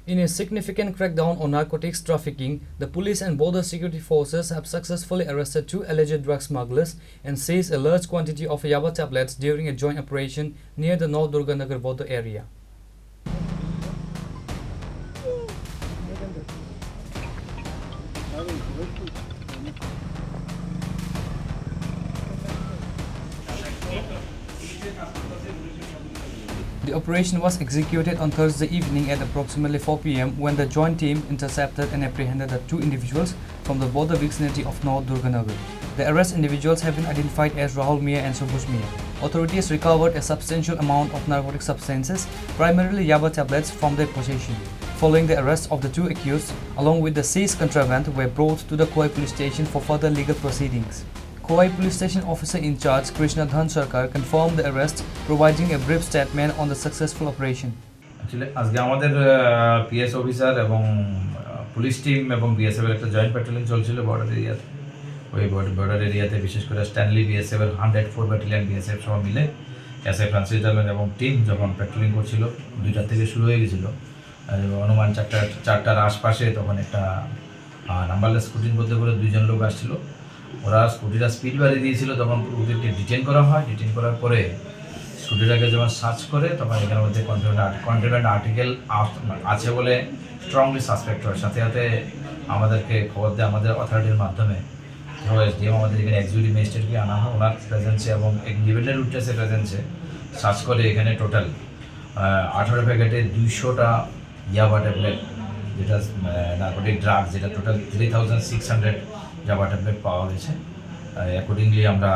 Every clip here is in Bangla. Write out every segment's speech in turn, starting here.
In a significant crackdown on narcotics trafficking, the police and border security forces have successfully arrested 2 alleged drug smugglers and seized a large quantity of Yaba tablets during a joint operation near the North Durganagar border area. The operation was executed on Thursday evening at approximately 4 p.m. when the joint team intercepted and apprehended the 2 individuals from the border vicinity of North Durganagar. The arrested individuals have been identified as Rahul Mia and Subhush Mia. Authorities recovered a substantial amount of narcotic substances, primarily Yaba tablets, from their possession. Following the arrest of the 2 accused, along with the seized contraband, were brought to the Khorang police station for further legal proceedings. Khorang police station officer in charge Krishna Dhan Sarkar confirmed the arrest, providing a brief statement on the successful operation. Actually, আজকে আমাদের পিএস অফিসার এবং পুলিশ টিম এবং বিএসএফ এর একটা জয়েন্ট প্যাট্রোলিং চলছিল বর্ডার এরিয়াতে। ওই বর্ডার এরিয়াতে বিশেষ করে স্ট্যানলি বিএসএফ এর 104 ব্যাটালিয়ন বিএসএফ সহ মিলে এসআই ফ্রান্সিস ডালন এবং টিম যখন প্যাট্রোলিং করছিল 2টা থেকে শুরু হয়ে গেছিল। অনুমান 4টার আশপাশে তখন একটা নাম্বারলেস স্কুটির মধ্যে করে 2 জন লোক আসছিল। ওরা স্কুটিটা স্পিড বাড়িয়ে দিয়েছিল, তখন ওদেরকে ডিটেন করা হয়। ডিটেন করার পরে স্কুটিটাকে যখন সার্চ করে তখন এখানের মধ্যে কন্ট্রাব্যান্ড আর্টিকেল আছে বলে স্ট্রংলি সাসপেক্ট হয়। সাথে সাথে আমাদেরকে খবর দেয় আমাদের অথরিটির মাধ্যমে। এসডিএম আমাদের এখানে এক্সিকিউটিভ ম্যাজিস্ট্রেটকে আনা হয়, ওনার প্রেজেন্সে এবং ইন্ডিপেন্ডেন্ট উইটনেসের প্রেজেন্সে সার্চ করে এখানে টোটাল 18 প্যাকেটে 200টা ইয়াবা ট্যাবলেট, যেটা নার্কোটিক ড্রাগস, যেটা টোটাল 3600 ইয়াবা ট্যাবলেট পাওয়া গেছে। অ্যাকর্ডিংলি আমরা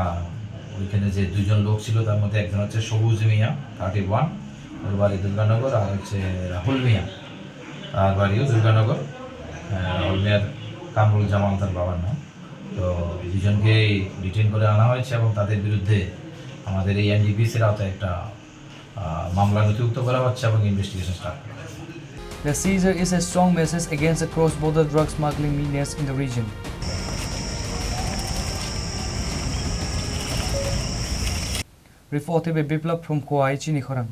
ওইখানে যে 2 জন লোক ছিল তার মধ্যে একজন হচ্ছে সবুজ মিয়া 31, ওর বাড়ি দুর্গানগর, আর হচ্ছে রাহুল মিয়া, তার বাড়িও দুর্গানগর। রাহুল মিয়ার কামরুল জামাল তার বাবার নাম। তো 2 জনকে ডিটেন করে আনা হয়েছে এবং তাদের বিরুদ্ধে আমাদের এই এনডিপিসির আওতায় একটা মামলা নথিভুক্ত করা হচ্ছে এবং ইনভেস্টিগেশন স্টার্ট করা হচ্ছে। The seizure is a strong message against the cross-border drug smuggling menace in the region. Reported by Biplab from Chini, Khorang.